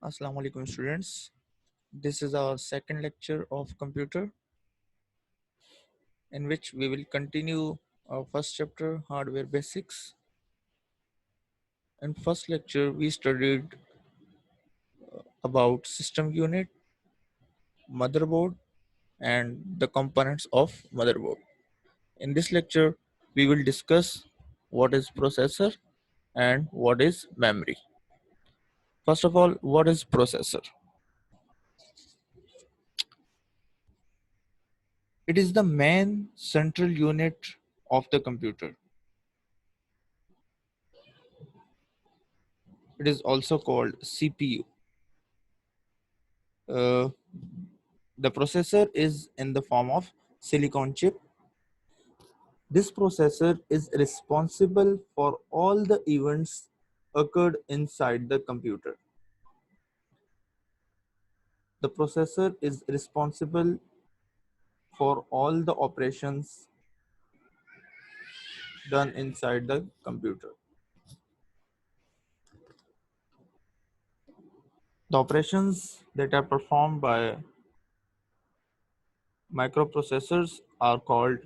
Assalamu alaikum students. This is our second lecture of computer in which we will continue our first chapter hardware basics. In first lecture we studied about system unit, motherboard and the components of motherboard. In this lecture we will discuss what is processor and what is memory. First of all, what is processor? It is the main central unit of the computer. It is also called CPU. Uh, the processor is in the form of silicon chip. This processor is responsible for all the events occurred inside the computer. The processor is responsible for all the operations done inside the computer. The operations that are performed by microprocessors are called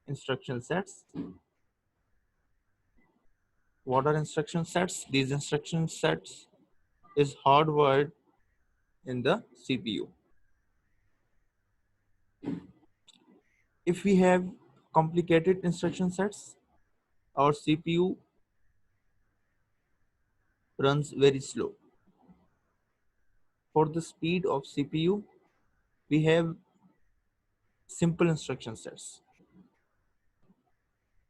instruction sets. What are instruction sets? These instruction sets is hardwired in the CPU. If we have complicated instruction sets, our CPU runs very slow. For the speed of CPU, we have simple instruction sets.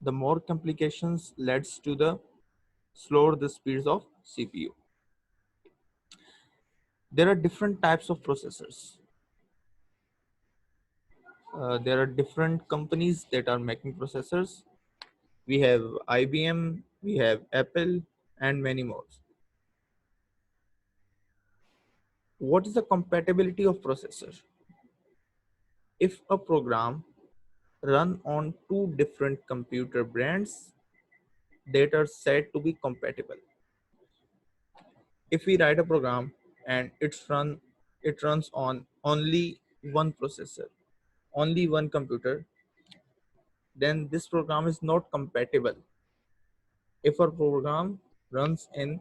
The more complications leads to the slower the speeds of CPU. There are different types of processors. There are different companies that are making processors. We have IBM, we have Apple, and many more. What is the compatibility of processor? If a program run on two different computer brands that are said to be compatible. If we write a program and it runs on only one processor, only one computer, then this program is not compatible. If our program runs in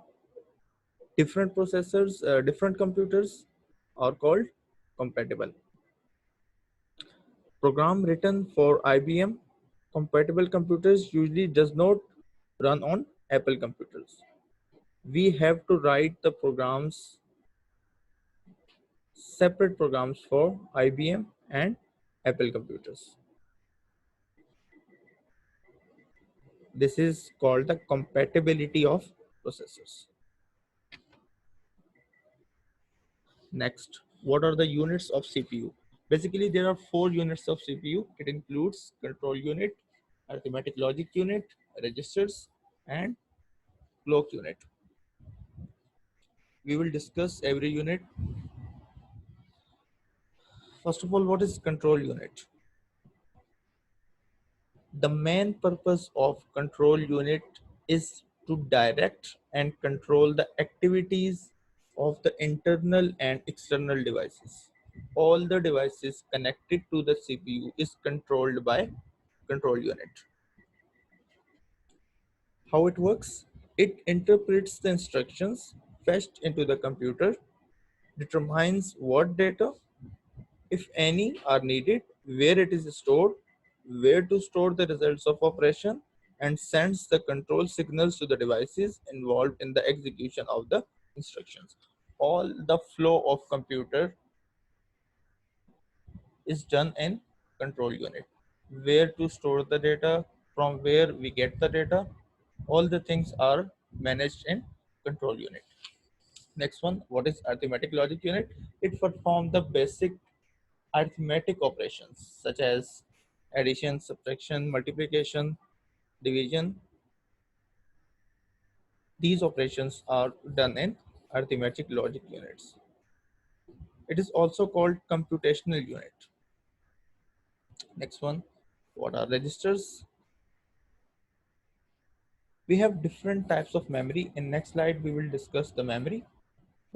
different processors, different computers are called compatible. Program written for IBM compatible computers usually does not run on Apple computers. We have to write the programs, separate programs for IBM and Apple computers. This is called the compatibility of processors. Next, what are the units of CPU? Basically, there are four units of CPU. It includes control unit, arithmetic logic unit, registers, and clock unit. We will discuss every unit. First of all, what is control unit? The main purpose of control unit is to direct and control the activities of the internal and external devices. All the devices connected to the CPU is controlled by control unit. How it works? It interprets the instructions fetched into the computer, determines what data, if any, are needed, where it is stored, where to store the results of operation, and sends the control signals to the devices involved in the execution of the instructions. All the flow of computer is done in control unit. Where to store the data, from where we get the data, all the things are managed in control unit. Next one, what is arithmetic logic unit? It performs the basic arithmetic operations such as addition, subtraction, multiplication, division. These operations are done in arithmetic logic units. It is also called computational unit. Next one, what are registers? We have different types of memory. In next slide, we will discuss the memory.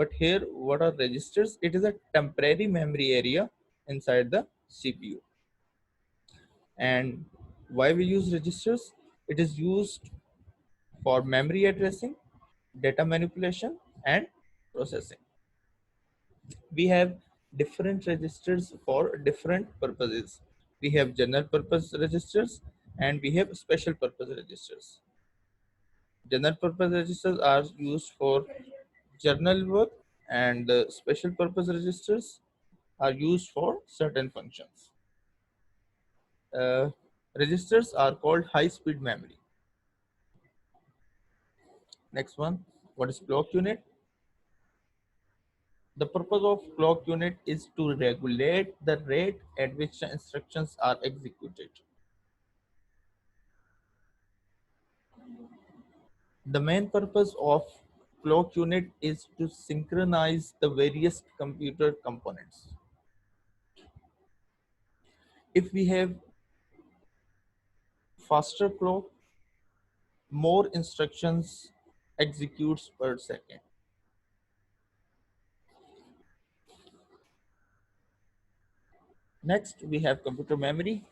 But here, what are registers? It is a temporary memory area inside the CPU. And why we use registers? It is used for memory addressing, data manipulation, and processing. We have different registers for different purposes. We have general purpose registers and we have special purpose registers. General purpose registers are used for journal work, and special purpose registers are used for certain functions. Uh, Registers are called high speed memory. Next one, what is clock unit? The purpose of clock unit is to regulate the rate at which the instructions are executed. The main purpose of clock unit is to synchronize the various computer components. If we have faster clock, more instructions executes per second. Next, we have computer memory.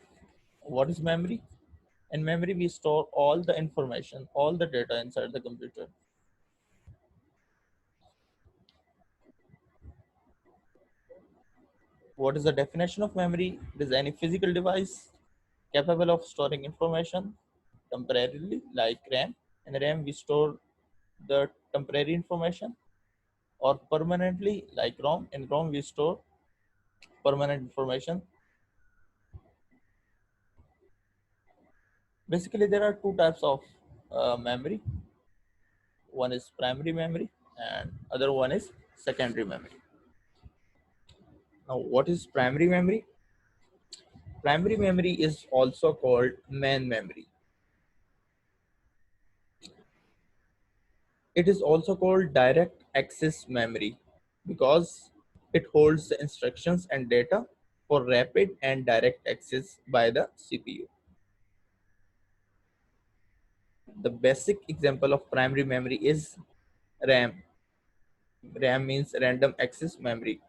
What is memory? In memory, we store all the information, all the data inside the computer. What is the definition of memory? It is any physical device capable of storing information temporarily, like RAM. In RAM, we store the temporary information, or permanently, like ROM. In ROM, we store permanent information. Basically, there are two types of memory. One is primary memory and other one is secondary memory. Now, what is primary memory? Primary memory is also called main memory. It is also called direct access memory because it holds the instructions and data for rapid and direct access by the CPU. The basic example of primary memory is RAM. RAM means random access memory.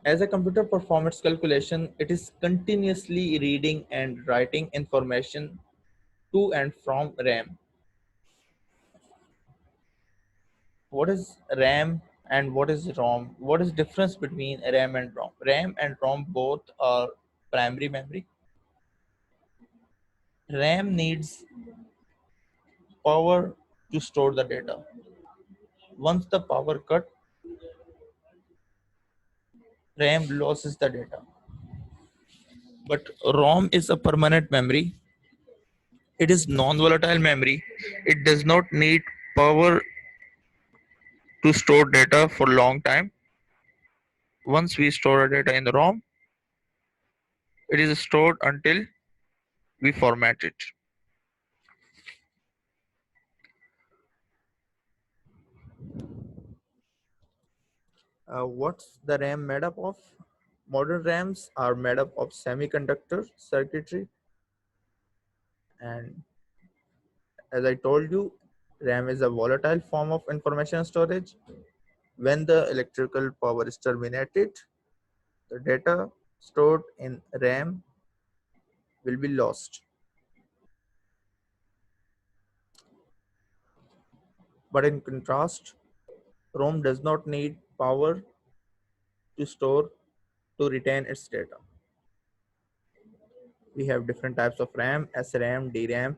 As a computer performance calculation, it is continuously reading and writing information to and from RAM. What is RAM and what is ROM? What is difference between RAM and ROM? RAM and ROM both are primary memory. RAM needs power to store the data. Once the power cut, RAM loses the data. But ROM is a permanent memory. It is non-volatile memory. It does not need power to store data for long time. Once we store a data in the ROM, it is stored until we format it. What's the RAM made up of? Modern RAMs are made up of semiconductor circuitry, and as I told you, RAM is a volatile form of information storage. When the electrical power is terminated, the data stored in RAM will be lost. But in contrast, ROM does not need power to store to retain its data. We have different types of RAM, SRAM, DRAM,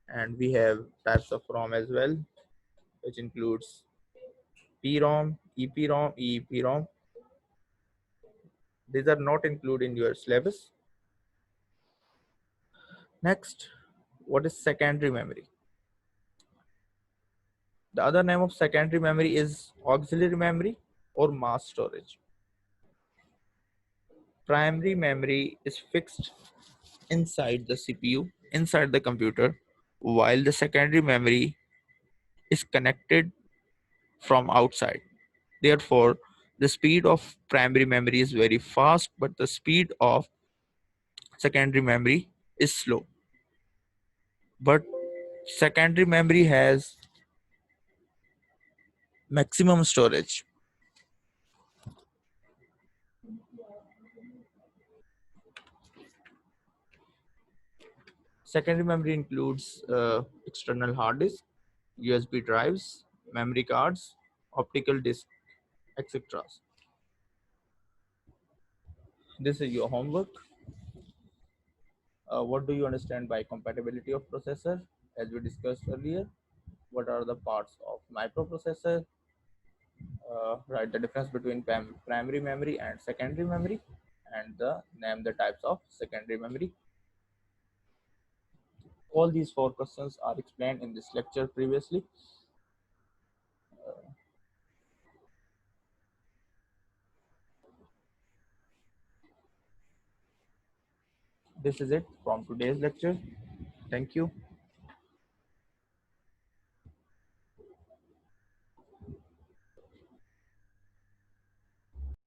and we have types of ROM as well, which includes PROM, EPROM, EEPROM. These are not included in your syllabus. Next, what is secondary memory? The other name of secondary memory is auxiliary memory or mass storage. Primary memory is fixed inside the CPU, inside the computer, while the secondary memory is connected from outside. Therefore, the speed of primary memory is very fast, but the speed of secondary memory is slow. But secondary memory has Maximum storage. Secondary memory includes external hard disk, USB drives, memory cards, optical disk, etc. This is your homework. What do you understand by compatibility of processor? As we discussed earlier, what are the parts of microprocessor? Write the difference between primary memory and secondary memory, and name the types of secondary memory. All these four questions are explained in this lecture previously. This is it from today's lecture. Thank you.